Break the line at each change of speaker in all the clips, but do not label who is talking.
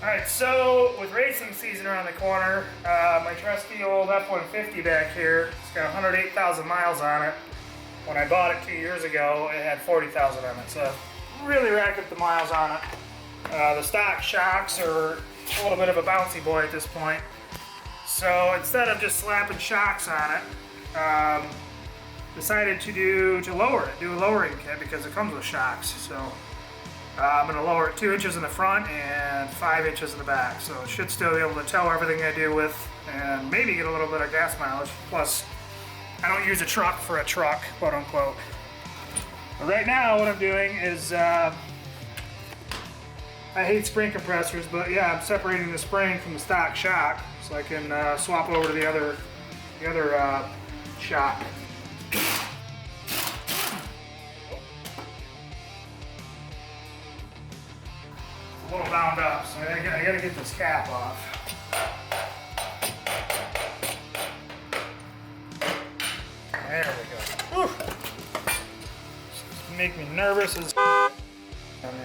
Alright, so with racing season around the corner, my trusty old F-150 back here, it's got 108,000 miles on it. When I bought it 2 years ago, it had 40,000 on it, so really racked up the miles on it. The stock shocks are a little bit of a bouncy boy at this point. So instead of just slapping shocks on it, decided to lower it, do a lowering kit because it comes with shocks. So I'm going to lower it 2 inches in the front and 5 inches in the back. So it should still be able to tow everything I do with and maybe get a little bit of gas mileage. Plus, I don't use a truck for a truck, quote unquote. But right now what I'm doing is, I hate spring compressors, but yeah, I'm separating the spring from the stock shock so I can swap over to the other shock. A little bound up, so I gotta get this cap off. There we go. Whew. Make me nervous as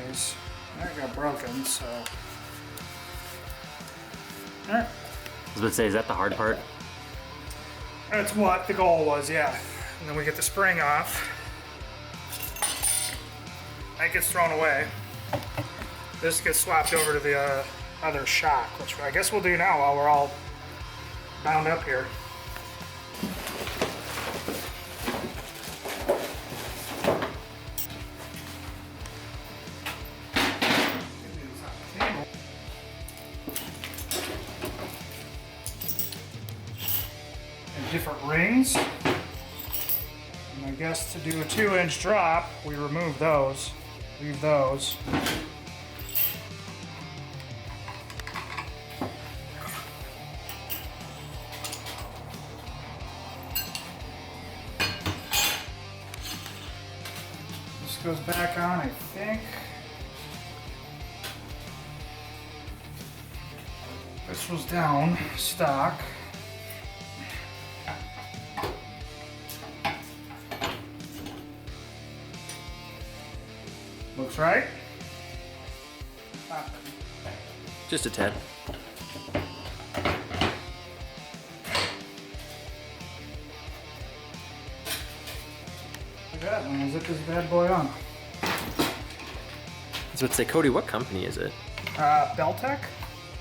these. That got broken, so. Alright.
I was about to say, is that the hard part?
That's what the goal was, yeah. And then we get the spring off. That gets thrown away. This gets swapped over to the other shock, which I guess we'll do now while we're all bound up here. Different rings, and I guess to do a 2-inch drop we remove those, leave those. This goes back on, I think. This was down stock. Looks right.
Just a tad.
Look at that, I'm gonna zip this bad boy on.
I was about to say, Cody, what company is it?
Belltech?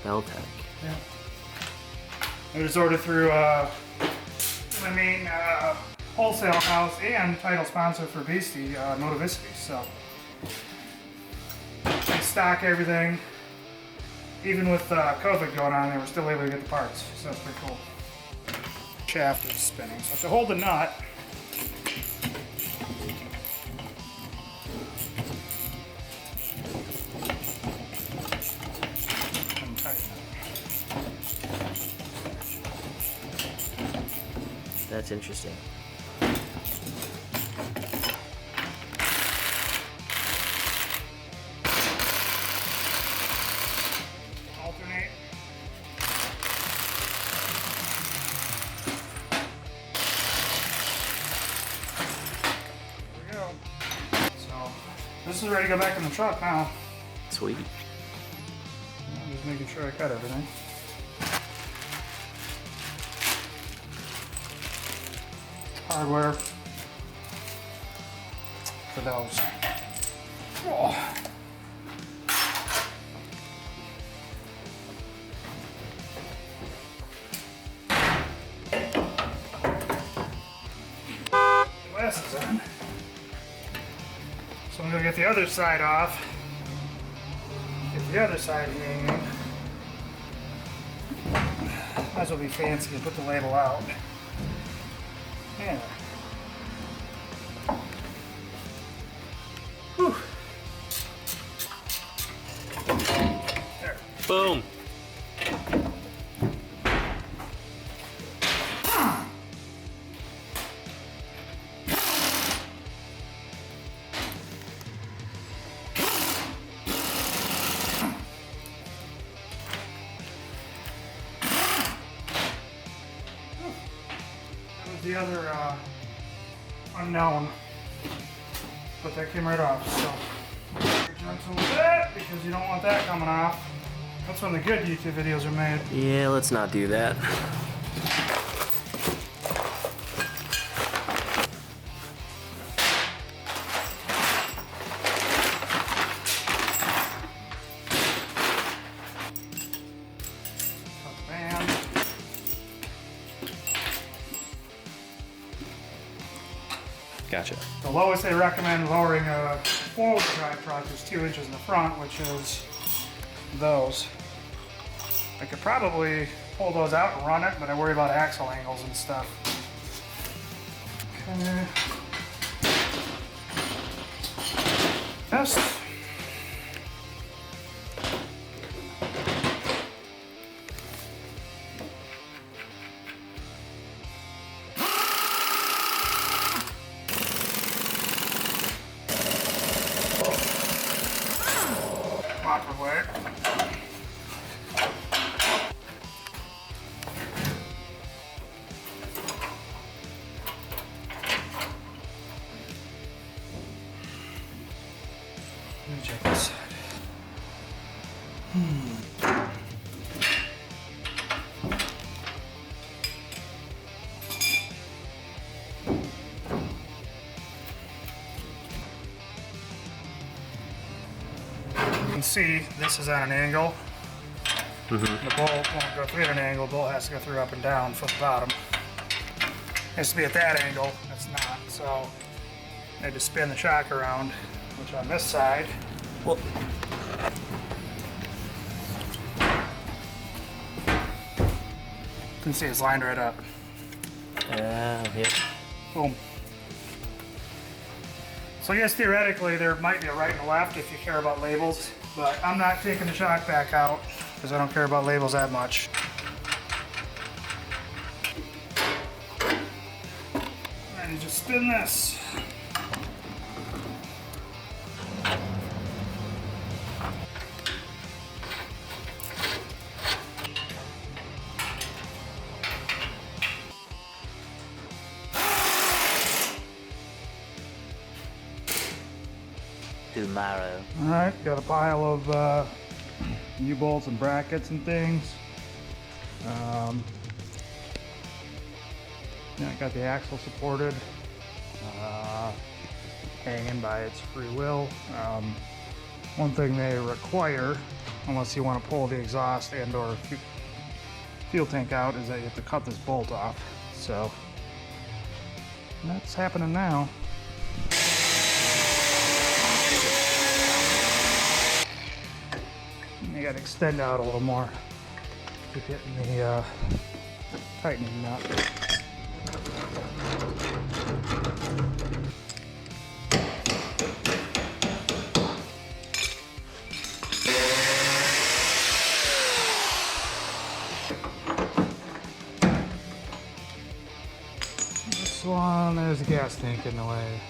Belltech.
Yeah. I just ordered through my main wholesale house and title sponsor for Beastie, Motivicity, so. They stock everything. Even with COVID going on, they were still able to get the parts, so that's pretty cool. Shaft is spinning, so to hold the nut, and tighten it.
That's interesting.
Alternate. There we go. So, this is ready to go back in the truck now.
Sweet.
I'm just making sure I cut everything. Hardware for those. Oh. Glasses on. So I'm gonna get the other side off. Get the other side hanging. Might as well be fancy and put the label out. Yeah. Whew. There.
Boom.
The other unknown, but that came right off, so gentle with that because you don't want that coming off. That's when the good YouTube videos are made.
Yeah, let's not do that. Gotcha.
The lowest they recommend lowering a four-wheel drive truck is 2 inches in the front, which is those. I could probably pull those out and run it, but I worry about axle angles and stuff. Okay. Test. Awkward. Let me check this side. You can see this is on an angle. The bolt won't go through at an angle, the bolt has to go through up and down from the bottom. It has to be at that angle, it's not, so I had to spin the shock around, which on this side,
Well,
you can see it's lined right up.
yeah.
Boom. So I guess theoretically there might be a right and a left if you care about labels, but I'm not taking the shock back out because I don't care about labels that much. And you just spin this.
Tomorrow.
Alright, got a pile of U-bolts and brackets and things. Yeah, I got the axle supported, hanging by its free will. One thing they require, unless you want to pull the exhaust and or fuel tank out, is that you have to cut this bolt off. So that's happening now. You got to extend out a little more to get in the tightening nut. This one, there's the gas tank in the way.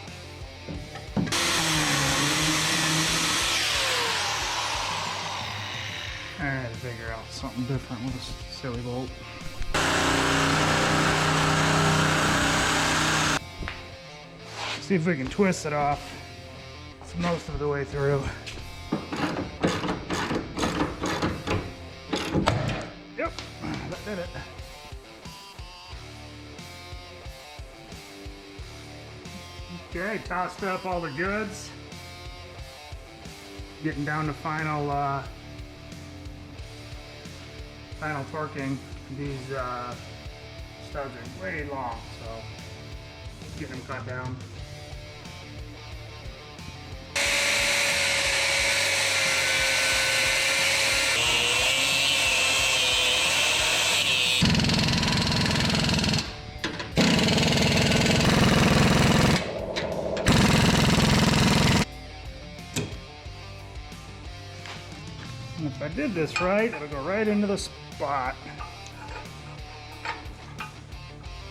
I had to figure out something different with this silly bolt. See if we can twist it off. It's most of the way through. Yep, that did it. Okay, tossed up all the goods. Getting down to final torquing. These studs are way long, so getting them cut down. And if I did this right, it'll go right into the spot.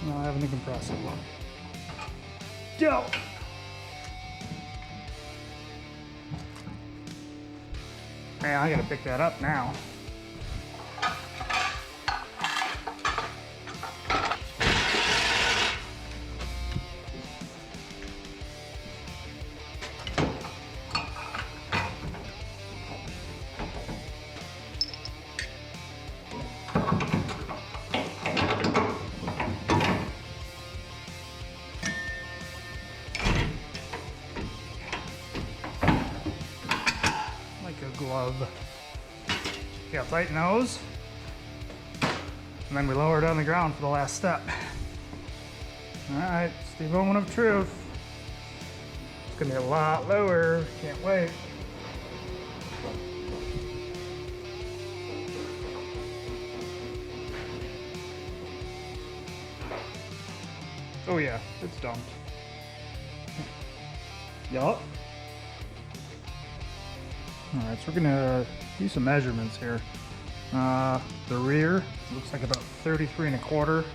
No, I haven't even compressed it. Go! Man, I gotta pick that up now. of, yeah, tighten those. And then we lower it on the ground for the last step. All right, it's the moment of truth. It's gonna be a lot lower, can't wait. Oh yeah, it's dumped. Yup. Alright, so we're gonna do some measurements here. The rear looks like about 33 1/4.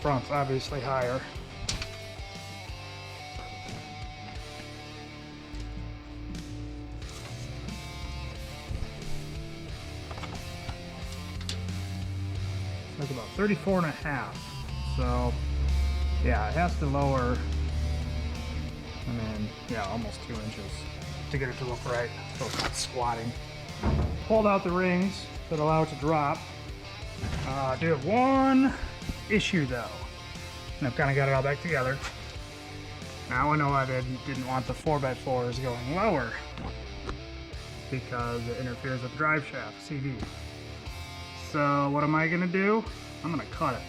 Front's obviously higher. It's like about 34 1/2. So yeah, it has to lower, I mean, yeah, almost 2 inches to get it to look right, so it's not squatting. Pulled out the rings that allow it to drop. I do have one issue though, and I've kind of got it all back together. Now I know I didn't want the 4x4s going lower because it interferes with the drive shaft, CD. So what am I gonna do? I'm gonna cut it.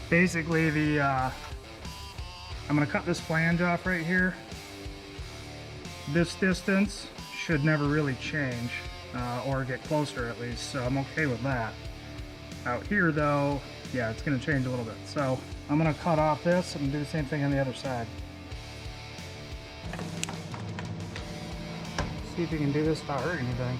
Basically I'm gonna cut this flange off right here. This distance should never really change, or get closer at least, so I'm okay with that. Out here though, yeah, it's gonna change a little bit. So I'm gonna cut off this and do the same thing on the other side. See if you can do this without hurting anything.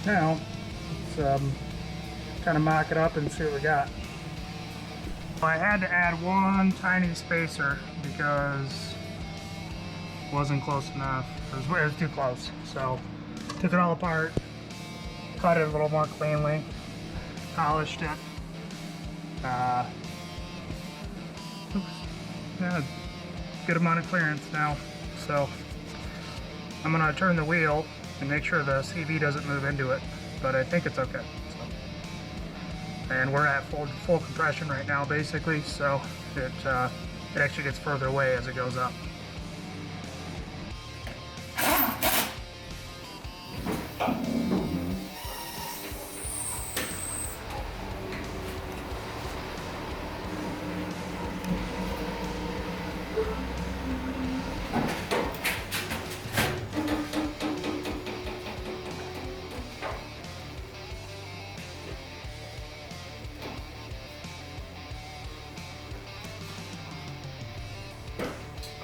Now, let's kind of mock it up and see what we got. I had to add one tiny spacer because it wasn't close enough. It was too close. So, took it all apart, cut it a little more cleanly, polished it. Oops, yeah, good amount of clearance now. So, I'm gonna turn the wheel and make sure the CV doesn't move into it, but I think it's okay. So. And we're at full compression right now, basically, so it actually gets further away as it goes up.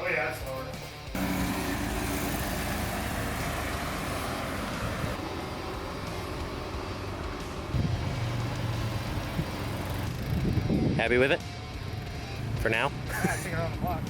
Oh yeah, it's lower.
Happy with it? For now?
Yeah, I think it on the block.